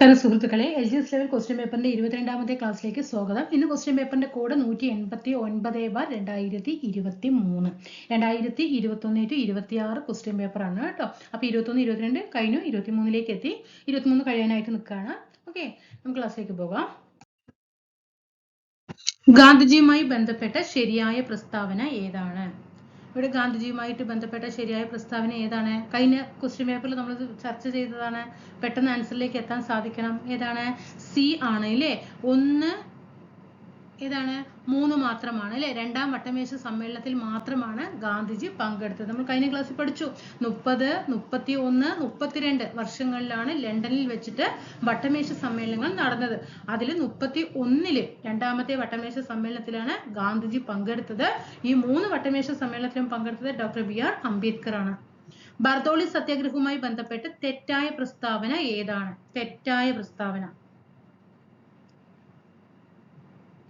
സുഹൃത്തുക്കളെ LGS level question പേപ്പറിന്റെ 22ാമത്തെ ക്ലാസ്സിലേക്ക് സ്വാഗതം. ഇന്ന് ക്വസ്റ്റ്യൻ പേപ്പറിന്റെ കോഡ് 189/2023 2021 to 26 ക്വസ്റ്റ്യൻ പേപ്പർ ആണ് കേട്ടോ. അപ്പൊ 21 22 കഴിഞ്ഞു, 23ലേക്ക് എത്തി, 23 കഴിയാനായിട്ട് നിൽക്കുകയാണ്. ഓക്കെ, നമുക്ക് ക്ലാസ്സിലേക്ക് പോകാം. ഗാന്ധിജിയുമായി ബന്ധപ്പെട്ട ശരിയായ പ്രസ്താവന ഏതാണ്? ഇവിടെ ഗാന്ധിജിയുമായിട്ട് ബന്ധപ്പെട്ട ശരിയായ പ്രസ്താവന ഏതാണ്? കഴിഞ്ഞ ക്വസ്റ്റ്യൻ പേപ്പറിൽ നമ്മൾ ചർച്ച ചെയ്തതാണ്. പെട്ടെന്ന് ആൻസറിലേക്ക് എത്താൻ സാധിക്കണം. ഏതാണ്? സി ആണ് അല്ലേ. 1 ഏതാണ്? 3 മാത്രമാണ് അല്ലെ. രണ്ടാം വട്ടമേശ സമ്മേളനത്തിൽ മാത്രമാണ് ഗാന്ധിജി പങ്കെടുത്തത്. നമ്മൾ കഴിഞ്ഞ ക്ലാസ്സിൽ പഠിച്ചു. 30, 31, 32 വർഷങ്ങളിലാണ് ലണ്ടനിൽ വെച്ചിട്ട് വട്ടമേശ സമ്മേളനങ്ങൾ നടന്നത്. അതിൽ 31 രണ്ടാമത്തെ വട്ടമേശ സമ്മേളനത്തിലാണ് ഗാന്ധിജി പങ്കെടുത്തത്. ഈ 3 വട്ടമേശ സമ്മേളനത്തിലും പങ്കെടുത്തത് ഡോക്ടർ BR അംബേദ്കർ ആണ്. ബർദോളി സത്യാഗ്രഹവുമായി ബന്ധപ്പെട്ട് തെറ്റായ പ്രസ്താവന ഏതാണ്? തെറ്റായ പ്രസ്താവന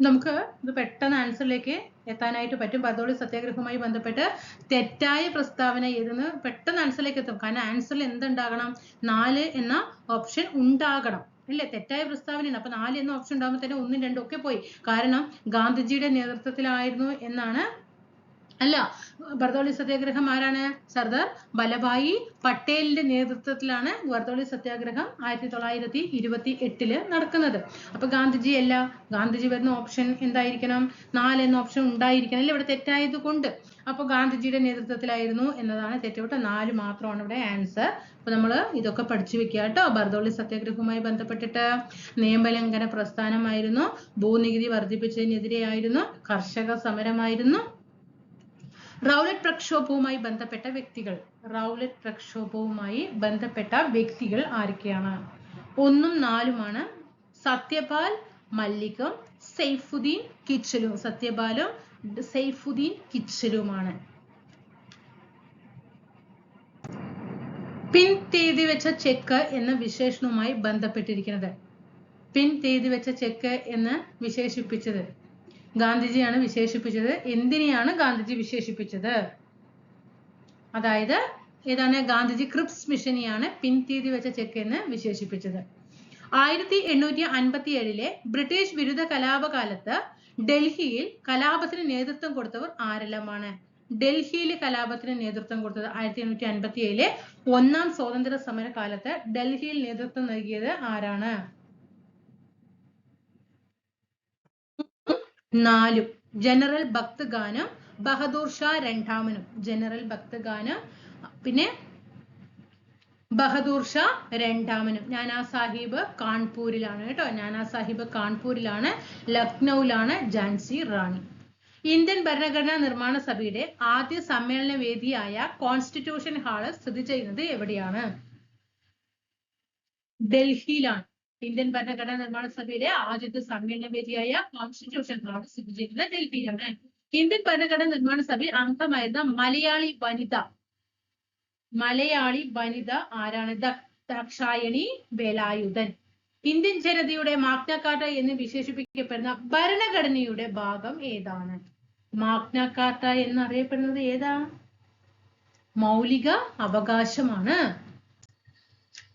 നമുക്ക് ഇത് പെട്ടെന്ന് ആൻസറിലേക്ക് എത്താനായിട്ട് പറ്റും. ബർദോളി സത്യാഗ്രഹവുമായി ബന്ധപ്പെട്ട് തെറ്റായ പ്രസ്താവന ഏതെന്ന് പെട്ടെന്ന് ആൻസറിലേക്ക് എത്തും. കാരണം ആൻസറിൽ എന്തുണ്ടാകണം? 4 എന്ന ഓപ്ഷൻ ഉണ്ടാകണം അല്ലേ. തെറ്റായ പ്രസ്താവനയാണ്. അപ്പൊ 4 എന്ന ഓപ്ഷൻ ഉണ്ടാകുമ്പോൾ തന്നെ 1, 2 ഒക്കെ പോയി. കാരണം ഗാന്ധിജിയുടെ നേതൃത്വത്തിലായിരുന്നു എന്നാണ്. അല്ല, ബർദോളി സത്യാഗ്രഹം ആരാണ്? സർദാർ വല്ലഭായി പട്ടേലിന്റെ നേതൃത്വത്തിലാണ് ബർദോളി സത്യാഗ്രഹം 1928 നടക്കുന്നത്. അപ്പൊ ഗാന്ധിജി അല്ല. ഗാന്ധിജി വരുന്ന ഓപ്ഷൻ എന്തായിരിക്കണം? 4 എന്ന ഓപ്ഷൻ ഉണ്ടായിരിക്കണം അല്ലേ. ഇവിടെ തെറ്റായത് കൊണ്ട് അപ്പൊ ഗാന്ധിജിയുടെ നേതൃത്വത്തിലായിരുന്നു എന്നതാണ് തെറ്റുവിട്ട. 4 മാത്രമാണ് ഇവിടെ ആൻസർ. അപ്പൊ നമ്മൾ ഇതൊക്കെ പഠിച്ചു വെക്കുക കേട്ടോ. ബർദോളി സത്യാഗ്രഹവുമായി ബന്ധപ്പെട്ടിട്ട് നിയമലംഘന പ്രസ്ഥാനമായിരുന്നു, ഭൂനികുതി വർദ്ധിപ്പിച്ചതിനെതിരെയായിരുന്നു, കർഷക സമരമായിരുന്നു. റൗലറ്റ് പ്രക്ഷോഭവുമായി ബന്ധപ്പെട്ട വ്യക്തികൾ. റൗലറ്റ് പ്രക്ഷോഭവുമായി ബന്ധപ്പെട്ട വ്യക്തികൾ ആരൊക്കെയാണ്? 1ഉം 4ഉമാണ്. സത്യപാൽ മല്ലികം, സൈഫുദ്ദീൻ കിച്ചലും. സത്യപാലും സൈഫുദ്ദീൻ കിച്ചലുമാണ്. പിൻ തീയതി വെച്ച ചെക്ക് എന്ന വിശേഷണവുമായി ബന്ധപ്പെട്ടിരിക്കുന്നത്. പിൻ തീയതി വെച്ച ചെക്ക് എന്ന് വിശേഷിപ്പിച്ചത് ഗാന്ധിജിയാണ് വിശേഷിപ്പിച്ചത്. എന്തിനെയാണ് ഗാന്ധിജി വിശേഷിപ്പിച്ചത്? അതായത് ഏതാണ്? ഗാന്ധിജി ക്രിപ്സ് മിഷനെയാണ് പിൻ തീയതി വെച്ച ചെക്ക് എന്ന് വിശേഷിപ്പിച്ചത്. 1857 ബ്രിട്ടീഷ് വിരുദ്ധ കലാപകാലത്ത് ഡൽഹിയിൽ കലാപത്തിന് നേതൃത്വം കൊടുത്തവർ ആരെല്ലാമാണ്? ഡൽഹിയിൽ കലാപത്തിന് നേതൃത്വം കൊടുത്തത് 1857 ഒന്നാം സ്വാതന്ത്ര്യ സമര കാലത്ത് ഡൽഹിയിൽ നേതൃത്വം നൽകിയത് ആരാണ്? 4 ജനറൽ ഭക്ത് ഖാനും ബഹദൂർ ഷാ രണ്ടാമനും. ജനറൽ ഭക്ത് ഖാനും പിന്നെ ബഹദൂർ ഷാ രണ്ടാമനും. നാനാ സാഹിബ് കാൺപൂരിലാണ് കേട്ടോ. നാനാ സാഹിബ് കാൺപൂരിലാണ്. ലക്നൌവിലാണ് ഝാൻസി റാണി. ഇന്ത്യൻ ഭരണഘടനാ നിർമ്മാണ സഭയുടെ ആദ്യ സമ്മേളന വേദിയായ കോൺസ്റ്റിറ്റ്യൂഷൻ ഹാള് സ്ഥിതി ചെയ്യുന്നത് എവിടെയാണ്? ഡൽഹിയിലാണ്. ഇന്ത്യൻ ഭരണഘടനാ നിർമ്മാണ സഭയുടെ ആദ്യത്തെ സമ്മേളന വേദിയായ കോൺസ്റ്റിറ്റ്യൂഷൻ ഹാൾ സ്ഥിതി ചെയ്യുന്നത് ഡൽഹിയിലാണ്. ഇന്ത്യൻ ഭരണഘടനാ നിർമ്മാണ സഭയിൽ അംഗമായിരുന്ന മലയാളി വനിത ആരാണ്? ദാക്ഷായണി വേലായുധൻ. ഇന്ത്യൻ ജനതയുടെ മാഗ്ന കാർട്ട എന്ന് വിശേഷിപ്പിക്കപ്പെടുന്ന ഭരണഘടനയുടെ ഭാഗം ഏതാണ്? മാഗ്ന കാർട്ട എന്നറിയപ്പെടുന്നത് ഏതാ? മൗലിക അവകാശമാണ്.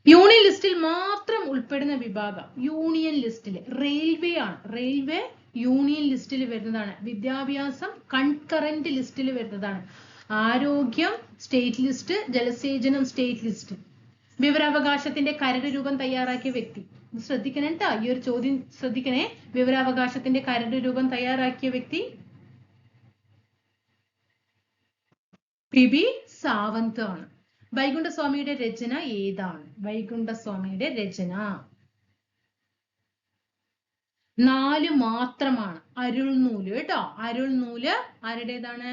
യൂണിയൻ ലിസ്റ്റിൽ മാത്രം ഉൾപ്പെടുന്ന വിഭാഗം. യൂണിയൻ ലിസ്റ്റിൽ റെയിൽവേ ആണ്. റെയിൽവേ യൂണിയൻ ലിസ്റ്റിൽ വരുന്നതാണ്. വിദ്യാഭ്യാസം കൺകറന്റ് ലിസ്റ്റിൽ വരുന്നതാണ്. ആരോഗ്യം സ്റ്റേറ്റ് ലിസ്റ്റ്, ജലസേചനം സ്റ്റേറ്റ് ലിസ്റ്റ്. വിവരാവകാശത്തിന്റെ കരട് രൂപം തയ്യാറാക്കിയ വ്യക്തി. ശ്രദ്ധിക്കണം കേട്ടോ, ഈ ഒരു ചോദ്യം ശ്രദ്ധിക്കണേ. വിവരാവകാശത്തിന്റെ കരട് രൂപം തയ്യാറാക്കിയ വ്യക്തി PB സാവന്ത് ആണ്. വൈകുണ്ഠസ്വാമിയുടെ രചന ഏതാണ്? വൈകുണ്ഠസ്വാമിയുടെ രചന 4 മാത്രമാണ്. അരുൾനൂല് കേട്ടോ. അരുൾനൂല് ആരുടേതാണ്?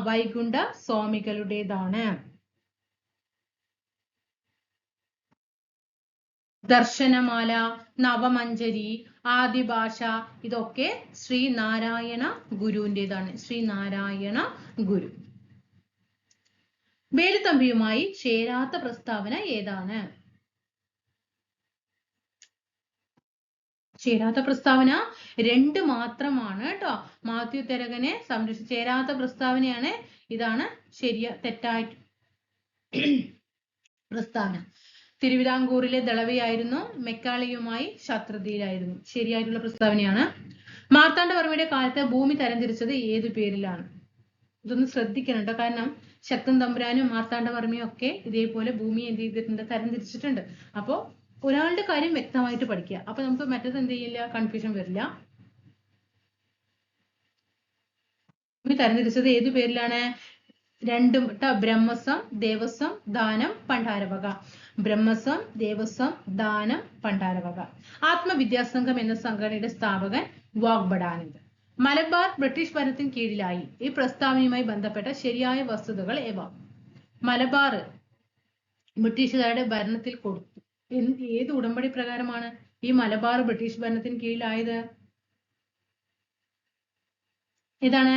വൈകുണ്ഠ സ്വാമികളുടേതാണ്. ദർശനമാല, നവമഞ്ജരി, ആദിഭാഷ ഇതൊക്കെ ശ്രീനാരായണ ഗുരുവിൻ്റെതാണ്. ശ്രീനാരായണ ഗുരു. വേലുത്തമ്പിയുമായി ചേരാത്ത പ്രസ്താവന ഏതാണ്? ചേരാത്ത പ്രസ്താവന 2 മാത്രമാണ് കേട്ടോ. മാത്യു തെലകനെ സംരക്ഷിച്ച് ചേരാത്ത പ്രസ്താവനയാണ്. ഇതാണ് തെറ്റായ പ്രസ്താവന. തിരുവിതാംകൂറിലെ ദളവയായിരുന്നു. മെക്കാളിയുമായി ശത്രുതയിലായിരുന്നു. ശരിയായിട്ടുള്ള പ്രസ്താവനയാണ്. മാർത്താണ്ഡവർമ്മയുടെ കാലത്ത് ഭൂമി തരംതിരിച്ചത് ഏതു പേരിലാണ്? ഇതൊന്ന് ശ്രദ്ധിക്കണം കേട്ടോ. കാരണം ശക്തൻ തമ്പുരാനും മാർത്താണ്ഡവർമ്മയും ഒക്കെ ഇതേപോലെ ഭൂമി എന്ത് ചെയ്തിട്ടുണ്ട്? തരംതിരിച്ചിട്ടുണ്ട്. അപ്പോൾ ഒരാളുടെ കാര്യം വ്യക്തമായിട്ട് പഠിക്കുക. അപ്പൊ നമുക്ക് മറ്റത് എന്ത് ചെയ്യില്ല? കൺഫ്യൂഷൻ വരില്ല. ഭൂമി തരംതിരിച്ചത് ഏതു പേരിലാണ്? രണ്ടും കേട്ടോ. ബ്രഹ്മസം, ദേവസ്വം, ദാനം, പണ്ടാരവക. ബ്രഹ്മസം, ദേവസ്വം, ദാനം, പണ്ടാരവക. ആത്മവിദ്യാസംഘം എന്ന സംഘടനയുടെ സ്ഥാപകൻ വാഗ്ബടാനന്ദ്. മലബാർ ബ്രിട്ടീഷ് ഭരണത്തിന് കീഴിലായി. ഈ പ്രസ്താവനയുമായി ബന്ധപ്പെട്ട ശരിയായ വസ്തുതകൾ ഏവ? മലബാർ ബ്രിട്ടീഷുകാരുടെ ഭരണത്തിൽ കൊടുത്തു. ഏത് ഉടമ്പടി പ്രകാരമാണ് ഈ മലബാർ ബ്രിട്ടീഷ് ഭരണത്തിന് കീഴിലായത്? ഇതാണ്.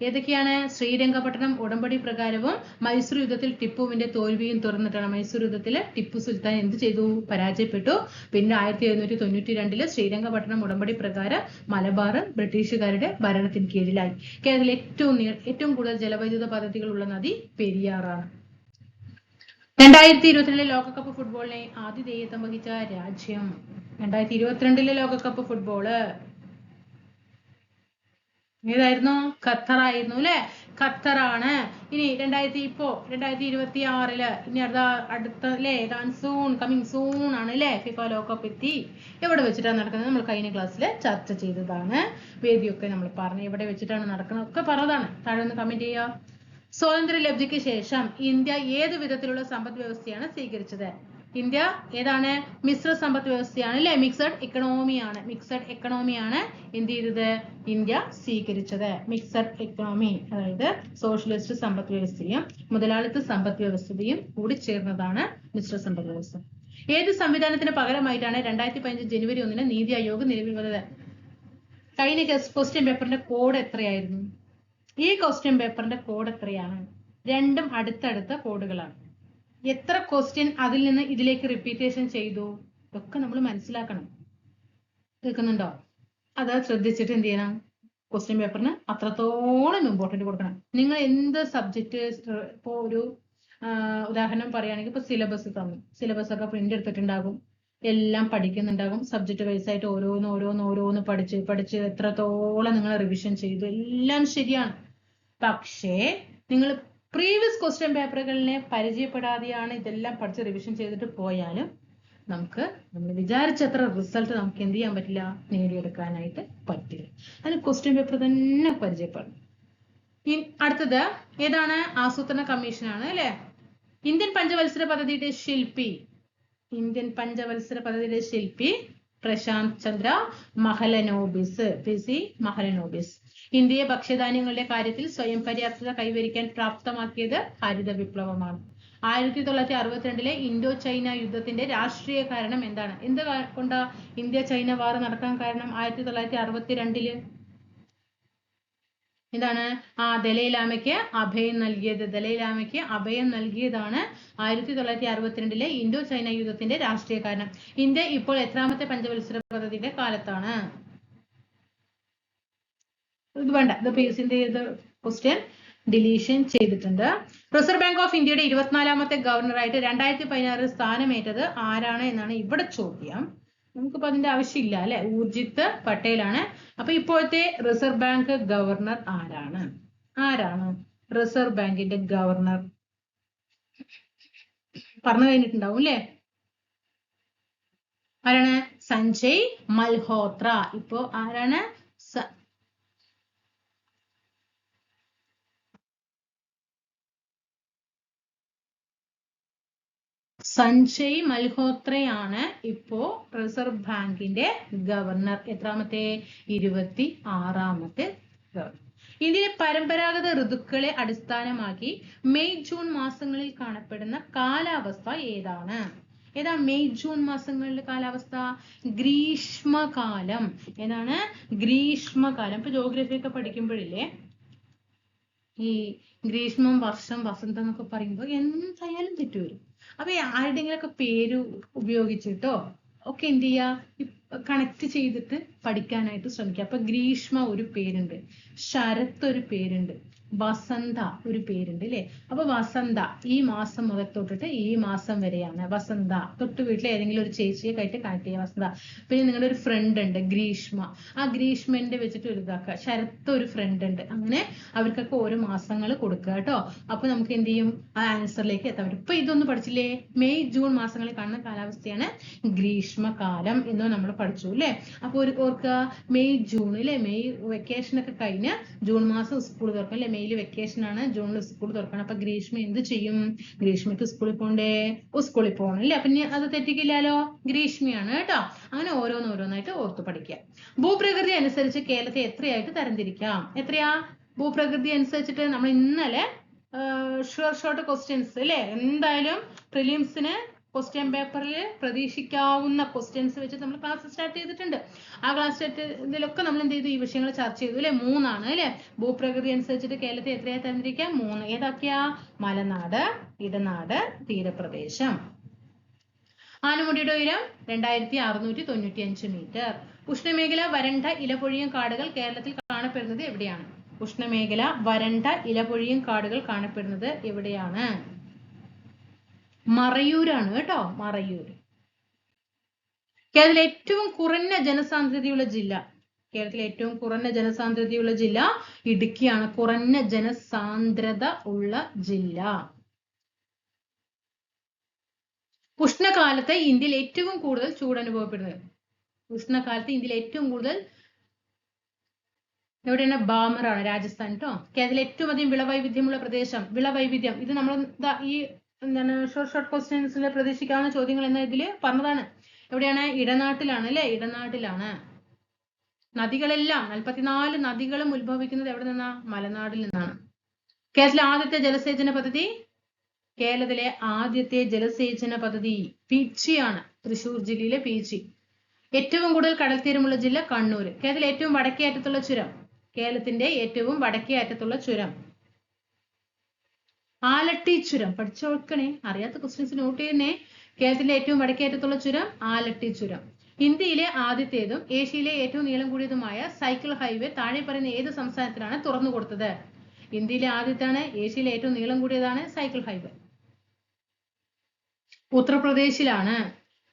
ഏതൊക്കെയാണ്? ശ്രീരംഗപട്ടണം ഉടമ്പടി പ്രകാരവും മൈസൂർ യുദ്ധത്തിൽ ടിപ്പുവിന്റെ തോൽവിയും തുറന്നിട്ടാണ്. മൈസൂർ യുദ്ധത്തിൽ ടിപ്പു സുൽത്താൻ എന്ത് ചെയ്തു? പരാജയപ്പെട്ടു. പിന്നെ 1792 ശ്രീരംഗപട്ടണം ഉടമ്പടി പ്രകാരം മലബാർ ബ്രിട്ടീഷുകാരുടെ ഭരണത്തിന് കീഴിലായി. കേരളത്തിൽ ഏറ്റവും കൂടുതൽ ജലവൈദ്യുത പദ്ധതികൾ ഉള്ള നദി പെരിയാറാണ്. 2022 ലോകകപ്പ് ഫുട്ബോളിനെ ആതിഥേയത്വം വഹിച്ച രാജ്യം? 2022 ലോകകപ്പ് ഫുട്ബോള് ഏതായിരുന്നു? ഖത്തറായിരുന്നു അല്ലെ? ഖത്തറാണ്. ഇനി 2026 ഇനി അടുത്ത അല്ലെ? സൂൺ കമ്മിങ് സൂൺ ആണ് അല്ലെ? ഫിഫ ലോകകപ്പ് എത്തി. എവിടെ വെച്ചിട്ടാണ് നടക്കുന്നത്? നമ്മൾ കഴിഞ്ഞ ക്ലാസ്സിൽ ചർച്ച ചെയ്തതാണ്. വേദിയൊക്കെ നമ്മൾ പറഞ്ഞു എവിടെ വെച്ചിട്ടാണ് നടക്കുന്നത് ഒക്കെ പറഞ്ഞതാണ്. താഴെ ഒന്ന് കമന്റ് ചെയ്യുക. സ്വാതന്ത്ര്യ ലബ്ധിക്ക് ശേഷം ഇന്ത്യ ഏത് വിധത്തിലുള്ള സമ്പദ് വ്യവസ്ഥയാണ് സ്വീകരിച്ചത്? ഇന്ത്യ ഏതാണ്? മിശ്ര സമ്പദ് വ്യവസ്ഥയാണ് അല്ലെ? മിക്സഡ് എക്കണോമിയാണ് എന്ത് ചെയ്തത്? ഇന്ത്യ സ്വീകരിച്ചത്. മിക്സഡ് എക്കണോമി, അതായത് സോഷ്യലിസ്റ്റ് സമ്പദ് വ്യവസ്ഥയും മുതലാളിത്ത സമ്പദ് വ്യവസ്ഥയും കൂടി ചേർന്നതാണ് മിശ്ര സമ്പദ് വ്യവസ്ഥ. ഏത് സംവിധാനത്തിന് പകരമായിട്ടാണ് 2015 ജനുവരി 1 നീതി ആയോഗ് നിലവിൽ വന്നത്? കഴിഞ്ഞ ക്വസ്റ്റ്യൻ പേപ്പറിന്റെ കോഡ് എത്രയായിരുന്നു? ഈ ക്വസ്റ്റ്യൻ പേപ്പറിന്റെ കോഡ് എത്രയാണ്? രണ്ടും അടുത്തടുത്ത കോഡുകളാണ്. എത്ര ക്വസ്റ്റ്യൻ അതിൽ നിന്ന് ഇതിലേക്ക് റിപ്പീറ്റേഷൻ ചെയ്തു? ഇതൊക്കെ നമ്മൾ മനസ്സിലാക്കണം. കേൾക്കുന്നുണ്ടോ? അത് ശ്രദ്ധിച്ചിട്ട് എന്ത് ചെയ്യണം? ക്വസ്റ്റ്യൻ പേപ്പറിന് അത്രത്തോളം ഇമ്പോർട്ടൻറ്റ് കൊടുക്കണം. നിങ്ങൾ എന്ത് സബ്ജക്റ്റ് ഇപ്പോൾ ഒരു ഉദാഹരണം പറയുകയാണെങ്കിൽ ഇപ്പൊ സിലബസ് തന്നു. സിലബസ് ഒക്കെ പ്രിന്റ് എടുത്തിട്ടുണ്ടാകും. എല്ലാം പഠിക്കുന്നുണ്ടാകും. സബ്ജക്ട് വൈസ് ആയിട്ട് ഓരോന്ന് പഠിച്ച് എത്രത്തോളം നിങ്ങൾ റിവിഷൻ ചെയ്തു, എല്ലാം ശരിയാണ്. പക്ഷേ നിങ്ങൾ പ്രീവിയസ് ക്വസ്റ്റ്യൻ പേപ്പറുകളിനെ പരിചയപ്പെടാതെയാണ് ഇതെല്ലാം പഠിച്ച് റിവിഷൻ ചെയ്തിട്ട് പോയാലും നമ്മൾ വിചാരിച്ചത്ര റിസൾട്ട് നമുക്ക് എന്ത് ചെയ്യാൻ പറ്റില്ല? നേടിയെടുക്കാനായിട്ട് പറ്റില്ല. അതിന് ക്വസ്റ്റ്യൻ പേപ്പർ തന്നെ പരിചയപ്പെടണം. അടുത്തത് ഏതാണ്? ആസൂത്രണ കമ്മീഷനാണ് അല്ലെ? ഇന്ത്യൻ പഞ്ചവത്സര പദ്ധതിയുടെ ശില്പി പ്രശാന്ത് ചന്ദ്ര മഹലനോബിസ്. ഇന്ത്യയെ ഭക്ഷ്യധാന്യങ്ങളുടെ കാര്യത്തിൽ സ്വയം പര്യാപ്തത കൈവരിക്കാൻ പ്രാപ്തമാക്കിയത് ഹരിത വിപ്ലവമാണ്. 1962 ഇൻഡോ ചൈന യുദ്ധത്തിന്റെ രാഷ്ട്രീയ കാരണം എന്താണ്? എന്ത് കൊണ്ടാ ഇന്ത്യ ചൈന വാർ നടക്കാൻ കാരണം? 1962 എന്താണ്? ദലൈലാമയ്ക്ക് അഭയം നൽകിയതാണ് 1962 ഇൻഡോ ചൈന യുദ്ധത്തിന്റെ രാഷ്ട്രീയ കാരണം. ഇന്ത്യ ഇപ്പോൾ എത്രാമത്തെ പഞ്ചവത്സര പദ്ധതിയുടെ കാലത്താണ്? ഇത് വേണ്ട, ഇത് പേസിന്റെ ക്വസ്റ്റ്യൻ ഡിലീഷൻ ചെയ്തിട്ടുണ്ട്. റിസർവ് ബാങ്ക് ഓഫ് ഇന്ത്യയുടെ 24ാമത്തെ ഗവർണറായിട്ട് 2016 സ്ഥാനമേറ്റത് ആരാണ് എന്നാണ് ഇവിടെ ചോദ്യം. നമുക്കിപ്പോ അതിന്റെ ആവശ്യമില്ല അല്ലെ? ഊർജിത് പട്ടേലാണ്. അപ്പൊ ഇപ്പോഴത്തെ റിസർവ് ബാങ്ക് ഗവർണർ ആരാണ്? റിസർവ് ബാങ്കിന്റെ ഗവർണർ പറഞ്ഞു കഴിഞ്ഞിട്ടുണ്ടാവും അല്ലെ? ആരാണ്? സഞ്ജയ് മൽഹോത്ര. ഇപ്പോ ആരാണ്? സഞ്ജയ് മൽഹോത്രയാണ് ഇപ്പോ റിസർവ് ബാങ്കിന്റെ ഗവർണർ. എത്രാമത്തെ? 26ാമത്തെ ഗവർണർ. ഇന്ത്യയിലെ പരമ്പരാഗത ഋതുക്കളെ അടിസ്ഥാനമാക്കി മെയ് ജൂൺ മാസങ്ങളിൽ കാണപ്പെടുന്ന കാലാവസ്ഥ ഏതാണ്? ഏതാ മെയ് ജൂൺ മാസങ്ങളിലെ കാലാവസ്ഥ? ഗ്രീഷ്മകാലം. ഏതാണ്? ഗ്രീഷ്മകാലം. ഇപ്പൊ ജോഗ്രഫി ഒക്കെ പഠിക്കുമ്പോഴില്ലേ ഈ ഗ്രീഷ്മം, വർഷം, വസന്തം എന്നൊക്കെ പറയുമ്പോൾ എന്തായാലും തെറ്റു വരും. അപ്പൊ ആരുടെങ്കിലൊക്കെ പേര് ഉപയോഗിച്ചിട്ടോ ഒക്കെ എന്ത് ചെയ്യുക? കണക്ട് ചെയ്തിട്ട് പഠിക്കാനായിട്ട് ശ്രമിക്കുക. അപ്പൊ ഗ്രീഷ്മ ഒരു പേരുണ്ട്, ശരത്ത് ഒരു പേരുണ്ട്, വസന്ത ഒരു പേരുണ്ട് അല്ലേ. അപ്പൊ വസന്ത ഈ മാസം മുതൽ തൊട്ടിട്ട് ഈ മാസം വരെയാണ് വസന്ത. തൊട്ട് വീട്ടിൽ ഏതെങ്കിലും ഒരു ചേച്ചിയെ കയറ്റി കണക്ട് ചെയ്യുക വസന്ത. പിന്നെ നിങ്ങളുടെ ഒരു ഫ്രണ്ട് ഉണ്ട് ഗ്രീഷ്മ, ആ ഗ്രീഷ്മന്റെ വെച്ചിട്ട് ഒരു ഇതാക്കുക. ശരത്ത് ഒരു ഫ്രണ്ട് ഉണ്ട്. അങ്ങനെ അവർക്കൊക്കെ ഓരോ മാസങ്ങൾ കൊടുക്കുക കേട്ടോ. അപ്പൊ നമുക്ക് എന്ത് ചെയ്യും, ആ ആൻസറിലേക്ക് എത്താൻ പറ്റും. ഇപ്പൊ ഇതൊന്നും പഠിച്ചില്ലേ, മെയ് ജൂൺ മാസങ്ങളിൽ കാണുന്ന കാലാവസ്ഥയാണ് ഗ്രീഷ്മകാലം എന്ന് നമ്മൾ പഠിച്ചു അല്ലേ. അപ്പൊ ഒരു ഓർക്കുക, മെയ് ജൂൺ അല്ലെ, മെയ് വെക്കേഷൻ ഒക്കെ കഴിഞ്ഞ് ജൂൺ മാസം സ്കൂൾ തുറക്കും അല്ലെ. മെയ്യിൽ വെക്കേഷൻ ആണ്, ജൂണിൽ സ്കൂൾ തുറക്കണം. അപ്പൊ ഗ്രീഷ്മ എന്ത് ചെയ്യും, ഗ്രീഷ്മയ്ക്ക് സ്കൂളിൽ പോണ്ടേ, സ്കൂളിൽ പോകണം അല്ലേ. അപ്പൊ അത് തെറ്റിക്കില്ലാലോ, ഗ്രീഷ്മയാണ് കേട്ടോ. അങ്ങനെ ഓരോന്നോരോന്നായിട്ട് ഓർത്തു പഠിക്കുക. ഭൂപ്രകൃതി അനുസരിച്ച് കേരളത്തെ എത്രയായിട്ട് തരംതിരിക്കാം, എത്രയാ ഭൂപ്രകൃതി അനുസരിച്ചിട്ട്. നമ്മൾ ഇന്നലെ ഷോർട്ട് ക്വസ്റ്റ്യൻസ് അല്ലേ, എന്തായാലും പ്രിലിംസിന് ക്വസ്റ്റ്യൻ പേപ്പറിൽ പ്രതീക്ഷിക്കാവുന്ന ക്വസ്റ്റ്യൻസ് വെച്ച് നമ്മൾ ക്ലാസ് സ്റ്റാർട്ട് ചെയ്തിട്ടുണ്ട്. ആ ക്ലാസ് ഇതിലൊക്കെ നമ്മൾ എന്ത് ചെയ്തു, ഈ വിഷയങ്ങൾ ചർച്ച ചെയ്തു അല്ലെ. 3 ആണ് അല്ലെ. ഭൂപ്രകൃതി അനുസരിച്ചിട്ട് കേരളത്തെ എത്രയായി തരംതിരിക്കാം, 3. ഏതൊക്കെയാ, മലനാട്, ഇടനാട്, തീരപ്രദേശം. ആനമുടിയുടെ ഉയരം 2695 മീറ്റർ. ഉഷ്ണമേഖല വരണ്ട ഇലപൊഴിയും കാടുകൾ കേരളത്തിൽ കാണപ്പെടുന്നത് എവിടെയാണ്. ഉഷ്ണമേഖല വരണ്ട ഇലപൊഴിയും കാടുകൾ കാണപ്പെടുന്നത് എവിടെയാണ്, മറയൂരാണ് കേട്ടോ, മറയൂർ. കേരളത്തിലെ ഏറ്റവും കുറഞ്ഞ ജനസാന്ദ്രതയുള്ള ജില്ല, കേരളത്തിലെ ഏറ്റവും കുറഞ്ഞ ജനസാന്ദ്രതയുള്ള ജില്ല ഇടുക്കിയാണ്. കുറഞ്ഞ ജനസാന്ദ്രത ഉള്ള ജില്ല. ഉഷ്ണകാലത്ത് ഇന്ത്യയിൽ ഏറ്റവും കൂടുതൽ ചൂട് അനുഭവപ്പെടുന്നത്, ഉഷ്ണകാലത്ത് ഇന്ത്യയിൽ ഏറ്റവും കൂടുതൽ എവിടെയാണ്, ബാമറാണ്, രാജസ്ഥാൻ കേട്ടോ. കേരളത്തിലെ ഏറ്റവും അധികം വിളവൈവിധ്യമുള്ള പ്രദേശം, വിളവൈവിധ്യം ഇത് നമ്മൾ ഈ എന്താണ് ഷോർട്ട് ക്വസ്റ്റ്യൻസിൽ പ്രതീക്ഷിക്കാവുന്ന ചോദ്യങ്ങൾ എന്ന ഇതില് പറഞ്ഞതാണ്. എവിടെയാണ്, ഇടനാട്ടിലാണ് അല്ലെ, ഇടനാട്ടിലാണ്. നദികളെല്ലാം 44 നദികളും ഉത്ഭവിക്കുന്നത് എവിടെ നിന്നാ, മലനാടിൽ നിന്നാണ്. കേരളത്തിലെ ആദ്യത്തെ ജലസേചന പദ്ധതി, കേരളത്തിലെ ആദ്യത്തെ ജലസേചന പദ്ധതി പീച്ചിയാണ്, തൃശ്ശൂർ ജില്ലയിലെ പീച്ചി. ഏറ്റവും കൂടുതൽ കടൽ തീരമുള്ള ജില്ല കണ്ണൂർ. കേരളത്തിലെ ഏറ്റവും വടക്കേ അറ്റത്തുള്ള ചുരം, കേരളത്തിന്റെ ഏറ്റവും വടക്കേ അറ്റത്തുള്ള ചുരം ആലട്ടി ചുരം. പഠിച്ചോക്കണേ, അറിയാത്ത ക്വസ്റ്റ്യൻസ് നോട്ട് ചെയ്യുന്നേ. കേരളത്തിലെ ഏറ്റവും വടക്കേ അറ്റത്തുള്ള ചുരം ആലട്ടി ചുരം. ഇന്ത്യയിലെ ആദ്യത്തേതും ഏഷ്യയിലെ ഏറ്റവും നീളം കൂടിയതുമായ സൈക്കിൾ ഹൈവേ താഴെ പറയുന്ന ഏത് സംസ്ഥാനത്തിലാണ് തുറന്നു കൊടുത്തത്. ഇന്ത്യയിലെ ആദ്യത്താണ്, ഏഷ്യയിലെ ഏറ്റവും നീളം കൂടിയതാണ് സൈക്കിൾ ഹൈവേ. ഉത്തർപ്രദേശിലാണ്.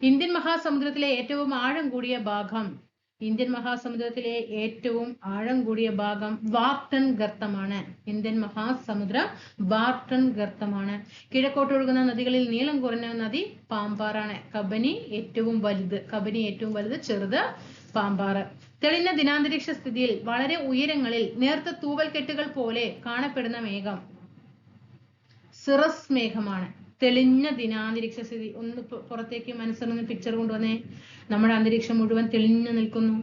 ഇന്ത്യൻ മഹാസമുദ്രത്തിലെ ഏറ്റവും ആഴം കൂടിയ ഭാഗം, ഇന്ത്യൻ മഹാസമുദ്രത്തിലെ ഏറ്റവും ആഴം കൂടിയ ഭാഗം വാർട്ടൺ ഗർത്തമാണ്. ഇന്ത്യൻ മഹാസമുദ്രം വാർട്ടൺ ഗർത്തമാണ്. കിഴക്കോട്ട് ഒഴുകുന്ന നദികളിൽ നീളം കുറഞ്ഞ നദി പാമ്പാറാണ്. കബനി ഏറ്റവും വലുത്, ചെറുത് പാമ്പാറ്. തെളിഞ്ഞ ദിനാന്തരീക്ഷ സ്ഥിതിയിൽ വളരെ ഉയരങ്ങളിൽ നേർത്ത തൂവൽ കെട്ടുകൾ പോലെ കാണപ്പെടുന്ന മേഘം സിറസ് മേഘമാണ്. തെളിഞ്ഞ ദിനാന്തരീക്ഷ സ്ഥിതി, ഒന്ന് പുറത്തേക്ക് മനസ്സിലൊന്ന് പിക്ചർ കൊണ്ടുവന്നേ. നമ്മുടെ അന്തരീക്ഷം മുഴുവൻ തെളിഞ്ഞു നിൽക്കുന്നു,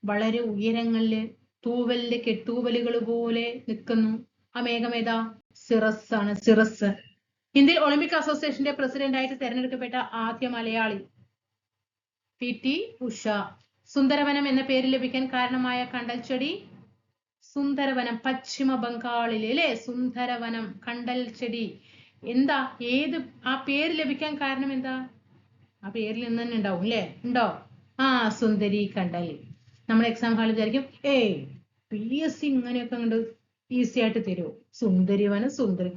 വളരെ ഉയരങ്ങളില് തൂവലിന്റെ കെട്ടൂവലുകൾ പോലെ നിൽക്കുന്നു. ആ മേഘം ഏതാ, സിറസ് ആണ്, സിറസ്. ഇന്ത്യൻ ഒളിമ്പിക് അസോസിയേഷന്റെ പ്രസിഡന്റ് ആയിട്ട് തെരഞ്ഞെടുക്കപ്പെട്ട ആദ്യ മലയാളി PT ഉഷ. സുന്ദരവനം എന്ന പേര് ലഭിക്കാൻ കാരണമായ കണ്ടൽ ചെടി, സുന്ദരവനം, പശ്ചിമ ബംഗാളിലെ അല്ലെ, സുന്ദരവനം കണ്ടൽ ചെടി. എന്താ, ഏത് ആ പേര് ലഭിക്കാൻ കാരണം എന്താ, ആ പേരിൽ നിന്ന് തന്നെ ഉണ്ടാവും അല്ലേ, ഉണ്ടോ, സുന്ദരി കണ്ടൽ. നമ്മൾ എക്സാം ഹാളിൽ വിചാരിക്കും PSC ഇങ്ങനെയൊക്കെ അങ്ങോട്ട് ഈസി ആയിട്ട് തരുമോ, സുന്ദരിവനം സുന്ദരി,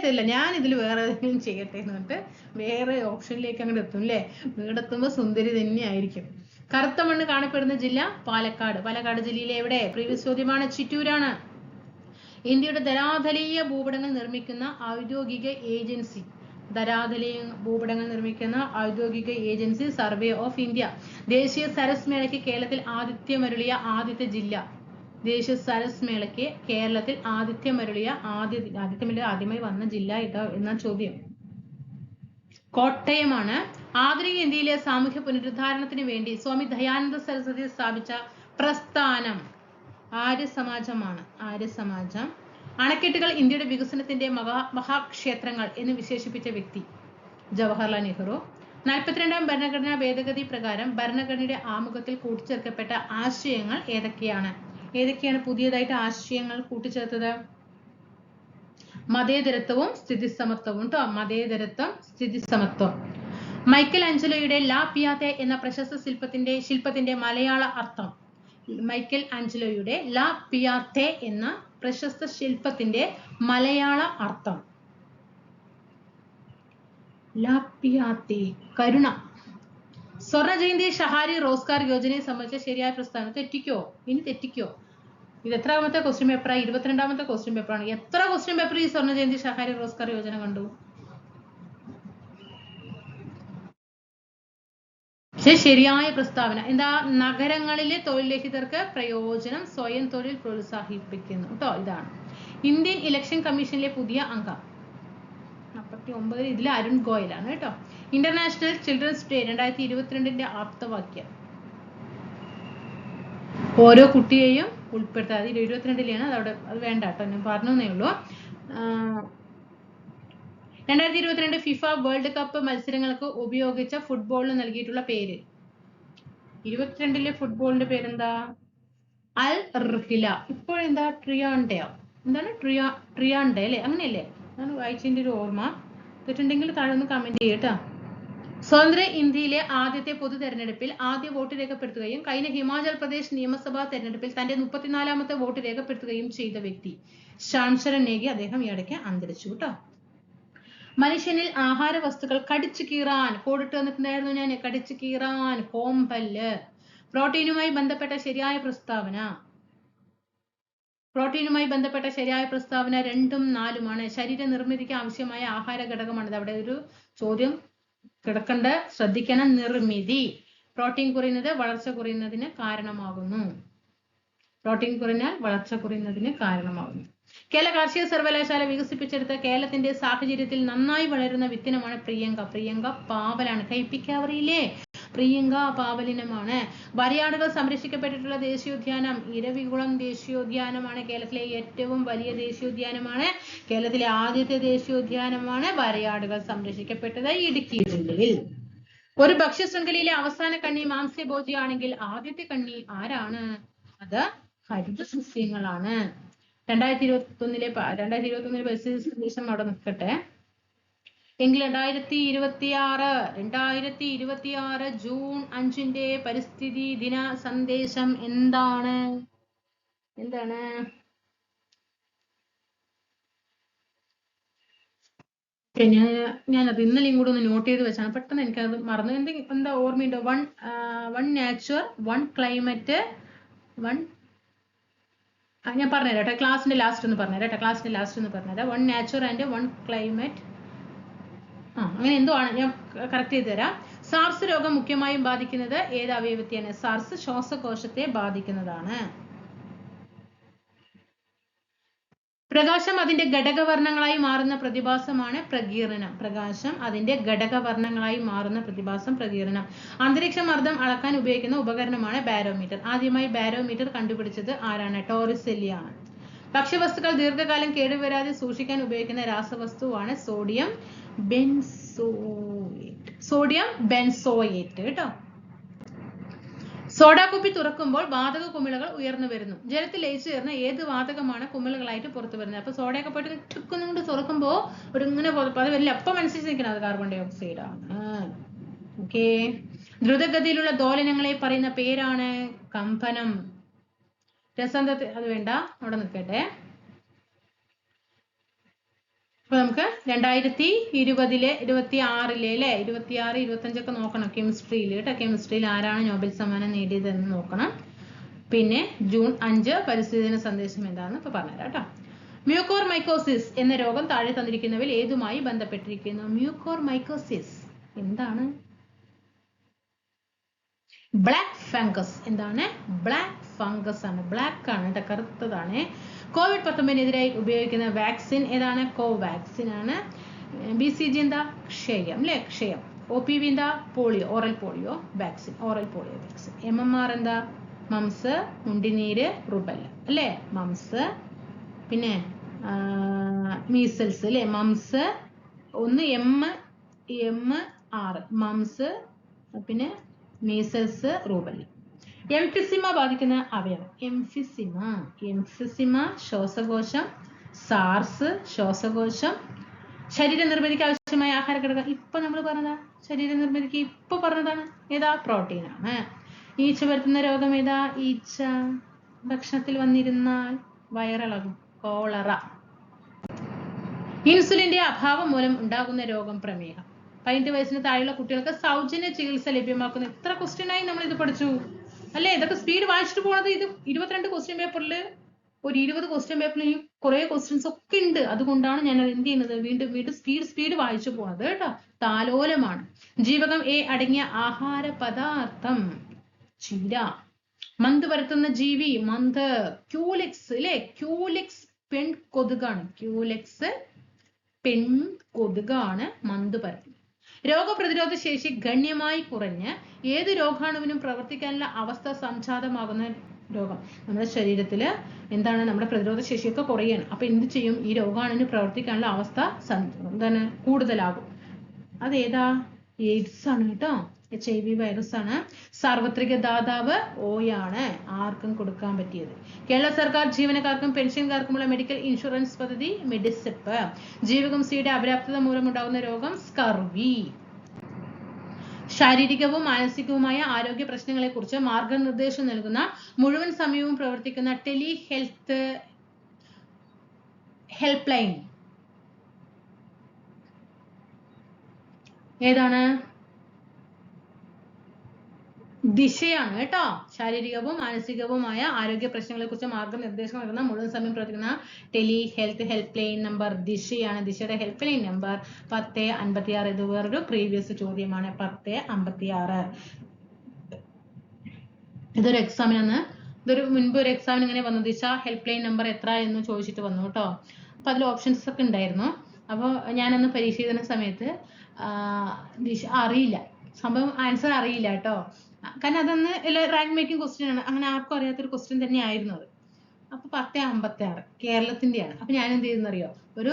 തരില്ല, ഞാൻ ഇതിൽ വേറെ ഏതെങ്കിലും ചെയ്യട്ടെ എന്ന് പറഞ്ഞിട്ട് വേറെ ഓപ്ഷനിലേക്ക് അങ്ങോട്ട് എത്തും അല്ലേ. വീടെത്തുമ്പോൾ സുന്ദരി തന്നെ ആയിരിക്കും. കറുത്ത മണ്ണ് കാണപ്പെടുന്ന ജില്ല പാലക്കാട്. പാലക്കാട് ജില്ലയിലെ എവിടെ, പ്രീവിയസ് ചോദ്യമാണ്, ചിറ്റൂരാണ്. ഇന്ത്യയുടെ ധരാതലീയ ഭൂപടങ്ങൾ നിർമ്മിക്കുന്ന ഔദ്യോഗിക ഏജൻസി, ധരാതലീയ ഭൂപടങ്ങൾ നിർമ്മിക്കുന്ന ഔദ്യോഗിക ഏജൻസി സർവേ ഓഫ് ഇന്ത്യ. ദേശീയ സരസ് മേളയ്ക്ക് കേരളത്തിൽ ആതിഥ്യമരുളിയ ആദ്യത്തെ ജില്ല, ദേശീയ സരസ് മേളയ്ക്ക് കേരളത്തിൽ ആതിഥ്യമരുളിയ ആദ്യമായി വന്ന ജില്ല ഇതാ എന്ന ചോദ്യം, കോട്ടയമാണ്. ആധുനിക ഇന്ത്യയിലെ സാമൂഹ്യ പുനരുദ്ധാരണത്തിന് വേണ്ടി സ്വാമി ദയാനന്ദ സരസ്വതി സ്ഥാപിച്ച പ്രസ്ഥാനം ആര്യസമാജമാണ്. ആര്യസമാജം. അണക്കെട്ടുകൾ ഇന്ത്യയുടെ വികസനത്തിന്റെ മഹാക്ഷേത്രങ്ങൾ എന്ന് വിശേഷിപ്പിച്ച വ്യക്തി ജവഹർലാൽ നെഹ്റു. 42ാം ഭരണഘടനാ ഭേദഗതി പ്രകാരം ഭരണഘടനയുടെ ആമുഖത്തിൽ കൂട്ടിച്ചേർക്കപ്പെട്ട ആശയങ്ങൾ ഏതൊക്കെയാണ്? പുതിയതായിട്ട് ആശയങ്ങൾ കൂട്ടിച്ചേർത്തത്? മതേതരത്വവും സ്ഥിതിസമത്വവും ട്ടോ. മതേതരത്വം, സ്ഥിതിസമത്വം. മൈക്കൽ ആഞ്ചലോയുടെ ലാ പിയാത്തെ എന്ന പ്രശസ്ത ശില്പത്തിന്റെ മലയാള അർത്ഥം. മൈക്കൽ ആഞ്ചലോയുടെ ലാ പിയാത്തെ എന്ന പ്രശസ്ത ശില്പത്തിന്റെ മലയാള അർത്ഥം? ലാപ്പിയാത്തി, കരുണ. സ്വർണ്ണ ജയന്തി ഷഹാരി റോസ്ഗാർ യോജനയെ സംബന്ധിച്ച ശരിയായ പ്രസ്താവന തെറ്റിക്കോ? ഇനി തെറ്റിക്കോ? ഇത് എത്രാമത്തെ ക്വസ്റ്റ്യൻ പേപ്പറാണ്? 22ാമത്തെ ക്വസ്റ്റ്യൻ പേപ്പറാണ്. എത്ര ക്വസ്റ്റ്യൻ പേപ്പർ ഈ സ്വർണ്ണ ജയന്തി ഷഹാരി റോസ്ഗാർ യോജന കണ്ടു? ശരിയായ പ്രസ്താവന എന്താ? നഗരങ്ങളിലെ തൊഴിൽരഹിതർക്ക് പ്രയോജനം, സ്വയം തൊഴിൽ പ്രോത്സാഹിപ്പിക്കുന്നു കേട്ടോ. ഇതാണ് ഇന്ത്യൻ ഇലക്ഷൻ കമ്മീഷനിലെ പുതിയ അംഗം. 49 ഇതിൽ അരുൺ ഗോയലാണ് കേട്ടോ. International children's day 2022 ആപ്തവാക്യം. ഓരോ കുട്ടിയെയും ഉൾപ്പെടുത്തുക. അത് 22-ലാണ്. അതവിടെ അത് വേണ്ട കേട്ടോ, ഞാൻ പറഞ്ഞേ ഉള്ളൂ. 2022 ഫിഫ വേൾഡ് കപ്പ് മത്സരങ്ങൾക്ക് ഉപയോഗിച്ച ഫുട്ബോളിന് നൽകിയിട്ടുള്ള പേര്. 22-ലെ ഫുട്ബോളിന്റെ പേരെന്താ? അൽ റഹില. ഇപ്പോഴെന്താ? ട്രിയാൻഡയോ. എന്താണ്? ട്രിയാൻഡേ അല്ലേ? അങ്ങനെയല്ലേ? ഞാൻ വായിച്ചതിന്റെ ഒരു ഓർമ്മ. തെറ്റുണ്ടെങ്കിൽ താഴെ ഒന്ന് കമന്റ് ചെയ്യട്ടോ. സ്വതന്ത്ര ഇന്ത്യയിലെ ആദ്യത്തെ പൊതു തെരഞ്ഞെടുപ്പിൽ ആദ്യ വോട്ട് രേഖപ്പെടുത്തുകയും കഴിഞ്ഞ ഹിമാചൽ പ്രദേശ് നിയമസഭാ തെരഞ്ഞെടുപ്പിൽ തന്റെ 34ാമത്തെ വോട്ട് രേഖപ്പെടുത്തുകയും ചെയ്ത വ്യക്തി ഷാൻശരൻ നേഗി. അദ്ദേഹം ഇടയ്ക്ക് അന്തരിച്ചു കേട്ടോ. മനുഷ്യനിൽ ആഹാര വസ്തുക്കൾ കടിച്ചു കീറാൻ കോടിട്ട് വന്നിട്ടുണ്ടായിരുന്നു ഞാൻ. കടിച്ചു കീറാൻ കോമ്പല്ല്. പ്രോട്ടീനുമായി ബന്ധപ്പെട്ട ശരിയായ പ്രസ്താവന. പ്രോട്ടീനുമായി ബന്ധപ്പെട്ട ശരിയായ പ്രസ്താവന 2ഉം 4ഉമാണ്. ശരീര നിർമ്മിതിക്ക് ആവശ്യമായ ആഹാര ഘടകമാണിത്. അവിടെ ഒരു ചോദ്യം കിടക്കണ്ട, ശ്രദ്ധിക്കണം. നിർമ്മിതി. പ്രോട്ടീൻ കുറയുന്നത് വളർച്ച കുറയുന്നതിന് കാരണമാകുന്നു. പ്രോട്ടീൻ കുറഞ്ഞാൽ വളർച്ച കുറയുന്നതിന് കാരണമാകുന്നു. കേരള കാർഷിക സർവകലാശാല വികസിപ്പിച്ചെടുത്ത കേരളത്തിന്റെ സാഹചര്യത്തിൽ നന്നായി വളരുന്ന വിത്തിനമാണ് പ്രിയങ്ക. പ്രിയങ്ക പാവലാണ്. കൈപ്പിക്കാവറിയില്ലേ? പ്രിയങ്ക പാവലിനമാണ്. വരയാടുകൾ സംരക്ഷിക്കപ്പെട്ടിട്ടുള്ള ദേശീയോദ്യാനം ഇരവികുളം ദേശീയോദ്യാനമാണ്. കേരളത്തിലെ ഏറ്റവും വലിയ ദേശീയോദ്യാനമാണ്. കേരളത്തിലെ ആദ്യത്തെ ദേശീയോദ്യാനമാണ് വരയാടുകൾ സംരക്ഷിക്കപ്പെട്ടത് ഇടുക്കി ജില്ലയിൽ. ഒരു ഭക്ഷ്യശൃംഖലയിലെ അവസാന കണ്ണി മാംസ്യഭോജിയാണെങ്കിൽ ആദ്യത്തെ കണ്ണി ആരാണ്? അത് ഹരിത സസ്യങ്ങളാണ്. 2021 പരിസ്ഥിതി സന്ദേശം അവിടെ നിൽക്കട്ടെ. എങ്കിൽ 2026 ജൂൺ 5 പരിസ്ഥിതി ദിന സന്ദേശം എന്താണ്? ഞാനത് ഇന്നലെയും കൂടെ ഒന്ന് നോട്ട് ചെയ്ത് വെച്ചാണ്. പെട്ടെന്ന് എനിക്കത് മറന്നു. എന്താ ഓർമ്മയുണ്ടോ? വൺ നാച്ചുറൽ, വൺ ക്ലൈമറ്റ്, ഞാൻ പറഞ്ഞുതരാം. ക്ലാസിന്റെ ലാസ്റ്റ് ഒന്ന് പറഞ്ഞുതരാം. One natural and one climate. അങ്ങനെ എന്തോ ആണ്. ഞാൻ കറക്റ്റ് ചെയ്ത് തരാം. സാർസ് രോഗം മുഖ്യമായും ബാധിക്കുന്നത് ഏത് അവയവത്തെയാണ്? സാർസ് ശ്വാസകോശത്തെ ബാധിക്കുന്നതാണ്. പ്രകാശം അതിന്റെ ഘടകവർണ്ണങ്ങളായി മാറുന്ന പ്രതിഭാസമാണ് പ്രകീർണനം. പ്രകാശം അതിന്റെ ഘടകവർണ്ണങ്ങളായി മാറുന്ന പ്രതിഭാസം പ്രകീർണനം. അന്തരീക്ഷ മർദ്ദം അളക്കാൻ ഉപയോഗിക്കുന്ന ഉപകരണമാണ് ബാരോമീറ്റർ. ആദ്യമായി ബാരോമീറ്റർ കണ്ടുപിടിച്ചത് ആരാണ്? ടോറിസെല്ലിയാണ്. ഭക്ഷ്യവസ്തുക്കൾ ദീർഘകാലം കേടുവരാതെ സൂക്ഷിക്കാൻ ഉപയോഗിക്കുന്ന രാസവസ്തുവാണ് സോഡിയം ബെൻസോയേറ്റ് കേട്ടോ. സോഡാ കുപ്പി തുറക്കുമ്പോൾ വാതക കുമിളകൾ ഉയർന്നു വരുന്നു. ജലത്തിൽ ലയിച്ചു ചേർന്ന ഏത് വാതകമാണ് കുമിളകളായിട്ട് പുറത്തു വരുന്നത്? അപ്പൊ സോഡയൊക്കെ പോയിട്ട് കൊണ്ട് തുറക്കുമ്പോൾ ഒരു ഇങ്ങനെ അത് വരില്ല. അപ്പം അനുസരിച്ചിരിക്കണം, അത് കാർബൺ ഡൈ ഓക്സൈഡ് ആണ്. ഓക്കെ. ദ്രുതഗതിയിലുള്ള ദോലനങ്ങളെ പറയുന്ന പേരാണ് കമ്പനം. രസന്തത്തെ അത് വേണ്ട, അവിടെ നിൽക്കട്ടെ. അപ്പൊ നമുക്ക് 2026 അല്ലെ 26, 25 നോക്കണം കെമിസ്ട്രിയിൽ കേട്ടോ. കെമിസ്ട്രിയിൽ ആരാണ് നോബൽ സമ്മാനം നേടിയതെന്ന് നോക്കണം. പിന്നെ ജൂൺ 5 പരിസ്ഥിതി ദിന സന്ദേശം എന്താണെന്ന് ഇപ്പൊ പറഞ്ഞുതരാം കേട്ടോ. മ്യൂക്കോർമൈക്കോസിസ് എന്ന രോഗം താഴെ തന്നിരിക്കുന്നവയിൽ ഏതുമായി ബന്ധപ്പെട്ടിരിക്കുന്നു? മ്യൂക്കോർമൈക്കോസിസ് എന്താണ്? Black fungus. എന്താണ്? ബ്ലാക്ക് ഫംഗസ് ആണ്. ബ്ലാക്ക് ആണ്, കറുത്തതാണ്. COVID-19 ഉപയോഗിക്കുന്ന വാക്സിൻ ഏതാണ്? കോവാക്സിൻ ആണ്. BCG എന്താ? ക്ഷയം അല്ലെ? ക്ഷയം. OPV എന്താ? Polio, oral polio vaccine. MMR എന്താ? മംസ്, മുണ്ടിനീര്, റുബല്ല അല്ലെ? മംസ്. പിന്നെ മീസൽസ് അല്ലെ? മംസ് ഒന്ന് MR മംസ്, പിന്നെ മീസൽസ്, റൂബല്ല. എംഫിസിമ ബാധിക്കുന്ന അവയവം. എംഫിസിമ ശ്വാസകോശം. സാർസ് ശ്വാസകോശം. ശരീര നിർമ്മിതിക്ക് ആവശ്യമായ ആഹാര ഘടകം ഇപ്പൊ നമ്മൾ പറഞ്ഞതാ. ശരീര നിർമ്മിതിക്ക് ഇപ്പൊ പറഞ്ഞതാണ് ഏതാ? പ്രോട്ടീൻ ആണ്. ഈച്ച വരുത്തുന്ന രോഗം ഏതാ? ഈച്ച ഭക്ഷണത്തിൽ വന്നിരുന്നാൽ വയറിളകും. കോളറ. ഇൻസുലിന്റെ അഭാവം മൂലം ഉണ്ടാകുന്ന രോഗം പ്രമേഹം. 15 വയസ്സിന് താഴെയുള്ള കുട്ടികൾക്ക് സൗജന്യ ചികിത്സ ലഭ്യമാക്കുന്ന എത്ര ക്വസ്റ്റ്യനായി നമ്മൾ ഇത് പഠിച്ചു അല്ലേ? ഇതൊക്കെ സ്പീഡ് വായിച്ചിട്ട് പോണത്. ഇത് 22 ക്വസ്റ്റ്യൻ പേപ്പറിൽ ഒരു 20 ക്വസ്റ്റ്യൻ പേപ്പറിൽ കുറെ ക്വസ്റ്റ്യൻസ് ഒക്കെ ഉണ്ട്. അതുകൊണ്ടാണ് ഞാൻ എന്ത് ചെയ്യുന്നത്, വീണ്ടും സ്പീഡ് വായിച്ചു പോണത് കേട്ടോ. താലോലമാണ്. ജീവകം എ അടങ്ങിയ ആഹാര പദാർത്ഥം ചീര. മന്ത് പരത്തുന്ന ജീവി മന്ത്. ക്യൂലിക്സ് അല്ലെ, ക്യൂലിക്സ് പെൺകൊതുകാണ്. ക്യൂലിക്സ് പെൺകൊതുകാണ് മന്ത് പരത്തുന്നത്. രോഗപ്രതിരോധ ശേഷി ഗണ്യമായി കുറഞ്ഞ് ഏത് രോഗാണുവിനും പ്രവർത്തിക്കാനുള്ള അവസ്ഥ സംജാതമാകുന്ന രോഗം. നമ്മുടെ ശരീരത്തിൽ എന്താണ്, നമ്മുടെ പ്രതിരോധ ശേഷിയൊക്കെ കുറയാണ്. അപ്പൊ എന്ത് ചെയ്യും, ഈ രോഗാണുവിന് പ്രവർത്തിക്കാനുള്ള അവസ്ഥ എന്താണ്, കൂടുതലാകും. അതേതാ, എയ്ഡ്സ് ആണ് കേട്ടോ. HIV വൈറസ് ആണ്. സാർവത്രിക ദാതാവ് ഓയാണ്, ആർക്കും കൊടുക്കാൻ പറ്റിയത്. കേരള സർക്കാർ ജീവനക്കാർക്കും പെൻഷൻകാർക്കുമുള്ള മെഡിക്കൽ ഇൻഷുറൻസ് പദ്ധതി മെഡിസെപ്പ്. ജീവകം സിയുടെ അപര്യാപ്തത മൂലമുണ്ടാകുന്ന രോഗം സ്കർവി. ശാരീരികവും മാനസികവുമായ ആരോഗ്യ പ്രശ്നങ്ങളെ കുറിച്ച് മാർഗനിർദ്ദേശം നൽകുന്ന മുഴുവൻ സമയവും പ്രവർത്തിക്കുന്ന ടെലി ഹെൽപ്പ് ലൈൻ ഏതാണ്? ദിശയാണ് കേട്ടോ. ശാരീരികവും മാനസികവുമായ ആരോഗ്യ പ്രശ്നങ്ങളെ കുറിച്ച് മാർഗനിർദ്ദേശം നൽകുന്ന മുഴുവൻ സമയം പ്രവർത്തിക്കുന്ന ടെലി ഹെൽപ്പ് ലൈൻ നമ്പർ ദിശയാണ്. ദിശയുടെ ഹെൽപ്പ് ലൈൻ നമ്പർ 1056. ഇത് വേറൊരു പ്രീവിയസ് ചോദ്യമാണ്. 1056. ഇതൊരു എക്സാമിനാണ്. മുൻപ് ഒരു എക്സാമിന് ഇങ്ങനെ വന്നു, ദിശ ഹെൽപ്പ് ലൈൻ നമ്പർ എത്ര എന്ന് ചോദിച്ചിട്ട് വന്നു കേട്ടോ. അപ്പൊ അതിൽ ഓപ്ഷൻസ് ഒക്കെ ഉണ്ടായിരുന്നു. അപ്പോൾ ഞാനന്ന് പരീക്ഷ എഴുതുന്ന സമയത്ത് ദിശ അറിയില്ല, സംഭവം ആൻസർ അറിയില്ല കേട്ടോ. കാരണം അതൊന്ന് റാങ്ക് മേക്കിംഗ് ക്വസ്റ്റ്യൻ ആണ്. അങ്ങനെ ആർക്കും അറിയാത്തൊരു ക്വസ്റ്റ്യൻ തന്നെ ആയിരുന്നു അത്. അപ്പൊ 1056 കേരളത്തിന്റെയാണ്. അപ്പൊ ഞാൻ എന്ത് ചെയ്തെന്നറിയോ, ഒരു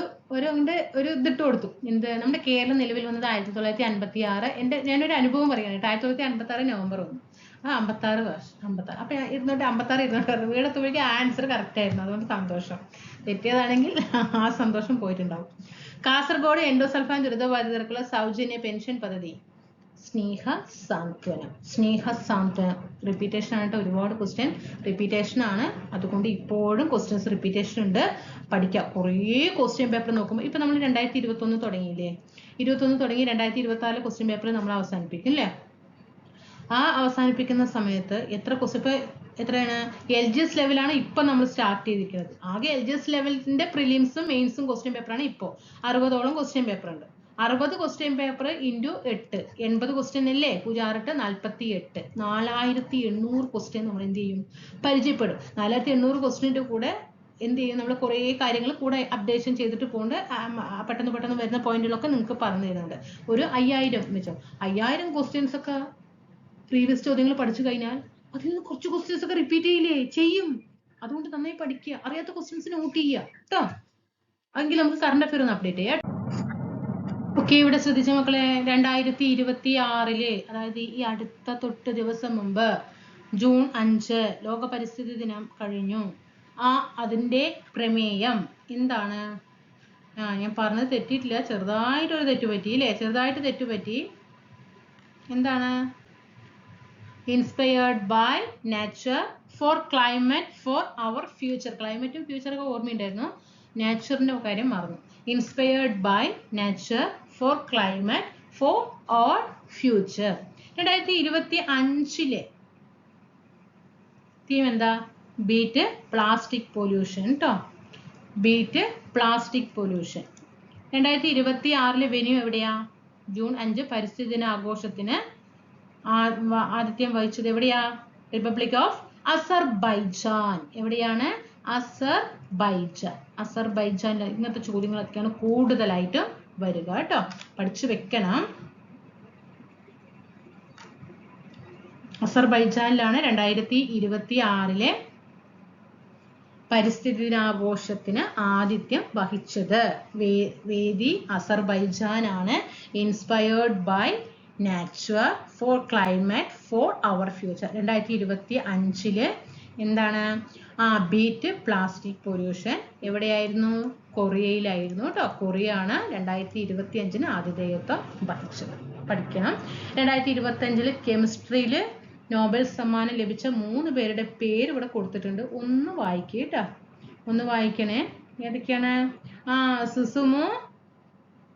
ഇതിട്ട് കൊടുത്തു. എന്ത്, നമ്മുടെ കേരളം നിലവിൽ വന്നത് 1956. ഞാനൊരു അനുഭവം പറയുകയാണ്. 1956 നവംബർ 1. 56 വർഷം 56. അപ്പൊ 256 വീടെത്തുമ്പോഴേക്കും ആൻസർ കറക്റ്റ് ആയിരുന്നു. അതുകൊണ്ട് സന്തോഷം. തെറ്റിയതാണെങ്കിൽ ആ സന്തോഷം പോയിട്ടുണ്ടാവും. കാസർഗോഡ് എൻഡോസൾഫാൻ ദുരിതബാധിതർക്കുള്ള സൗജന്യ പെൻഷൻ പദ്ധതി സ്നേഹ സാന്ത്വനം. റിപ്പീറ്റേഷൻ ആണ് കേട്ടോ. ഒരുപാട് ക്വസ്റ്റ്യൻ റിപ്പീറ്റേഷൻ ആണ്. അതുകൊണ്ട് ഇപ്പോഴും ക്വസ്റ്റ്യൻസ് റിപ്പീറ്റേഷൻ ഉണ്ട്. പഠിക്കാം. കുറേ ക്വസ്റ്റ്യൻ പേപ്പർ നോക്കുമ്പോൾ ഇപ്പൊ നമ്മൾ 2021 തുടങ്ങിയില്ലേ, 21 തുടങ്ങി 2026 ക്വസ്റ്റ്യൻ പേപ്പർ നമ്മൾ അവസാനിപ്പിക്കും അല്ലേ? ആ അവസാനിപ്പിക്കുന്ന സമയത്ത് എത്ര ക്വസ്റ്റ്യൻ, ഇപ്പൊ എത്രയാണ്, LGS ലെവലാണ് ഇപ്പൊ നമ്മൾ സ്റ്റാർട്ട് ചെയ്തിരിക്കുന്നത്. ആകെ LGS ലെവലിന്റെ പ്രിലിംസും മെയിൻസും ക്വസ്റ്റ്യൻ പേപ്പറാണ്. ഇപ്പോൾ 60ഓളം ക്വസ്റ്റ്യൻ പേപ്പർ ഉണ്ട്. 60 ക്വസ്റ്റ്യൻ പേപ്പർ ഇൻറ്റു 8 80 ക്വസ്റ്റ്യൻ അല്ലേ, 48 48 4800 ക്വസ്റ്റ്യൻ നമ്മൾ എന്ത് ചെയ്യും, പരിചയപ്പെടും. 4800 ക്വസ്റ്റ്യൻ്റെ കൂടെ എന്ത് ചെയ്യും, നമ്മൾ കുറേ കാര്യങ്ങൾ കൂടെ അപ്ഡേഷൻ ചെയ്തിട്ട് പോകുന്നുണ്ട്. പെട്ടെന്ന് വരുന്ന പോയിന്റുകളൊക്കെ നിങ്ങൾക്ക് പറഞ്ഞു തരുന്നുണ്ട്. ഒരു 5000 വെച്ചോ, 5000 ക്വസ്റ്റ്യൻസ് ഒക്കെ പ്രീവിയസ് ചോദ്യങ്ങൾ പഠിച്ചു കഴിഞ്ഞാൽ അതിൽ നിന്ന് കുറച്ച് ക്വസ്റ്റ്യൻസ് ഒക്കെ റിപ്പീറ്റ് ചെയ്യും. അതുകൊണ്ട് നന്നായി പഠിക്കുക. അറിയാത്ത ക്വസ്റ്റ്യൻസ് നോട്ട് ചെയ്യുക കേട്ടോ. എങ്കിൽ നമുക്ക് കറണ്ട് അഫെയർ ഒന്ന് അപ്ഡേറ്റ് ചെയ്യാം. ഓക്കെ, ഇവിടെ ശ്രദ്ധിച്ച മക്കളെ, 2026 അതായത് ഈ അടുത്ത തൊട്ട് ദിവസം മുമ്പ് ജൂൺ 5 ലോക പരിസ്ഥിതി ദിനം കഴിഞ്ഞു. അതിന്റെ പ്രമേയം എന്താണ്? ഞാൻ പറഞ്ഞത് തെറ്റിയിട്ടില്ല, ചെറുതായിട്ടൊരു തെറ്റുപറ്റി അല്ലേ, ചെറുതായിട്ട് തെറ്റുപറ്റി. എന്താണ്? Inspired by nature for climate for our future. ക്ലൈമറ്റും ഫ്യൂച്ചറൊക്കെ ഓർമ്മയുണ്ടായിരുന്നു, നേച്ചറിന്റെ കാര്യം മറന്നു. Inspired by nature for climate for our future. 2025 theme എന്താ? ബീറ്റ് പ്ലാസ്റ്റിക് പൊല്യൂഷൻ കേട്ടോ. Beat plastic pollution. 2026 വെന്യൂ എവിടെയാ? ജൂൺ 5 പരിസ്ഥിതി ദിന ആഘോഷത്തിന് ആതിഥ്യം വഹിച്ചത് എവിടെയാ? Republic of Azerbaijan. എവിടെയാണ്? അസർബൈജാൻ. ഇങ്ങനത്തെ ചോദ്യങ്ങളൊക്കെയാണ് കൂടുതലായിട്ട് വരിക കേട്ടോ. പഠിച്ചു വെക്കണം. അസർബൈജാനിലാണ് 2026 പരിസ്ഥിതി ദിനാഘോഷത്തിന് ആതിഥ്യം വഹിച്ചത്. വേദി അസർബൈജാനാണ്. Inspired by nature for climate for our future. 2025 എന്താണ്? ബീറ്റ് പ്ലാസ്റ്റിക് പൊല്യൂഷൻ എവിടെയായിരുന്നു? കൊറിയയിലായിരുന്നു കേട്ടോ. കൊറിയയാണ് 2025 ആതിഥേയത്വം വഹിച്ചത്. പഠിക്കണം. 2025 കെമിസ്ട്രിയിൽ നോബൽ സമ്മാനം ലഭിച്ച 3 പേരുടെ പേര് ഇവിടെ കൊടുത്തിട്ടുണ്ട്. ഒന്ന് വായിക്കേ കേട്ടോ, ഒന്ന് വായിക്കണേ. ഏതൊക്കെയാണ്? സുസുമു,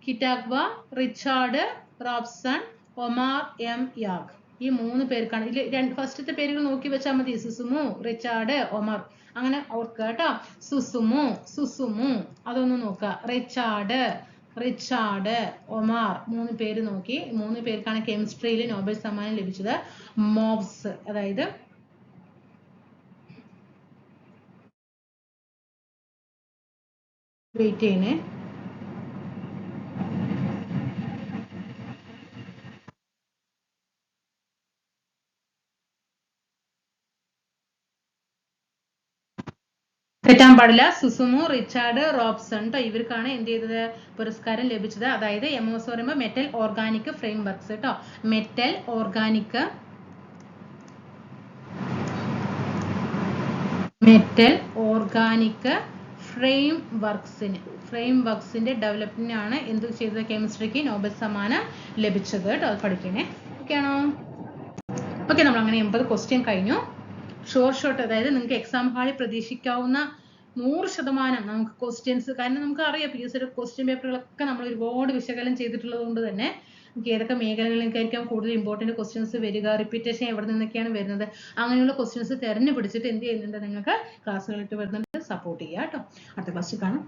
കിറ്റാഗ്വ, റിച്ചാർഡ്, റോബ്സൺ, ഒമാർ എം യാഗ്. ഈ 3 പേർക്കാണ്. ഇതിൽ ഫസ്റ്റത്തെ പേരുകൾ നോക്കി വെച്ചാൽ മതി. സുസുമു, റിച്ചാർഡ്, ഒമാർ. അങ്ങനെ ഓർക്കുക കേട്ടോ. സുസുമു അതൊന്ന് നോക്കുക. റിച്ചാർഡ്, ഒമാർ 3 പേര് നോക്കി. 3 പേർക്കാണ് കെമിസ്ട്രിയിൽ നോബൽ സമ്മാനം ലഭിച്ചത്. മോബ്സ്, അതായത് വെയിറ്റ് ചെയ്യണേ. തെറ്റാൻ പാടില്ല. സുസുമു, റിച്ചാർഡ്, റോബ്സൺ ട്ടോ, ഇവർക്കാണ് എന്ത് ചെയ്തത്? പുരസ്കാരം ലഭിച്ചത്. അതായത് MOS പറയുമ്പോൾ മെറ്റൽ ഓർഗാനിക് ഫ്രെയിം വർക്ക്സ് കേട്ടോ. മെറ്റൽ ഓർഗാനിക് ഫ്രെയിം വർക്ക്സിന്റെ ഡെവലപ്മെന്റിനാണ് എന്ത് ചെയ്തത്? കെമിസ്ട്രിക്ക് നോബൽ സമ്മാനം ലഭിച്ചത് കേട്ടോ. അത് പഠിക്കണേ. ഓക്കെ ആണോ? ഓക്കെ, നമ്മൾ അങ്ങനെ 80 ക്വസ്റ്റ്യൻ കഴിഞ്ഞു. ഷോർട്ട്, അതായത് നിങ്ങൾക്ക് എക്സാം ഹാളിൽ പ്രതീക്ഷിക്കാവുന്ന 100% നമുക്ക് ക്വസ്റ്റ്യൻസ്, കാരണം നമുക്ക് അറിയാം PSC ക്വസ്റ്റ്യൻ പേപ്പറുകളൊക്കെ നമ്മൾ ഒരുപാട് വിശകലനം ചെയ്തിട്ടുള്ളത് കൊണ്ട് തന്നെ നമുക്ക് ഏതൊക്കെ മേഖലകളിലേക്കായിരിക്കും കൂടുതൽ ഇമ്പോർട്ടൻറ്റ് ക്വസ്റ്റ്യൻസ് വരിക, റിപ്പീറ്റേഷൻ എവിടെ നിന്നൊക്കെയാണ് വരുന്നത്, അങ്ങനെയുള്ള ക്വസ്റ്റ്യൻസ് തിരഞ്ഞു പിടിച്ചിട്ട് എന്ത് ചെയ്യുന്നുണ്ട്? നിങ്ങൾക്ക് ക്ലാസ്സുകളിട്ട് വരുന്നുണ്ട്. സപ്പോർട്ട് ചെയ്യുക കേട്ടോ. അടുത്ത ക്ലാസ്സിൽ കാണാം.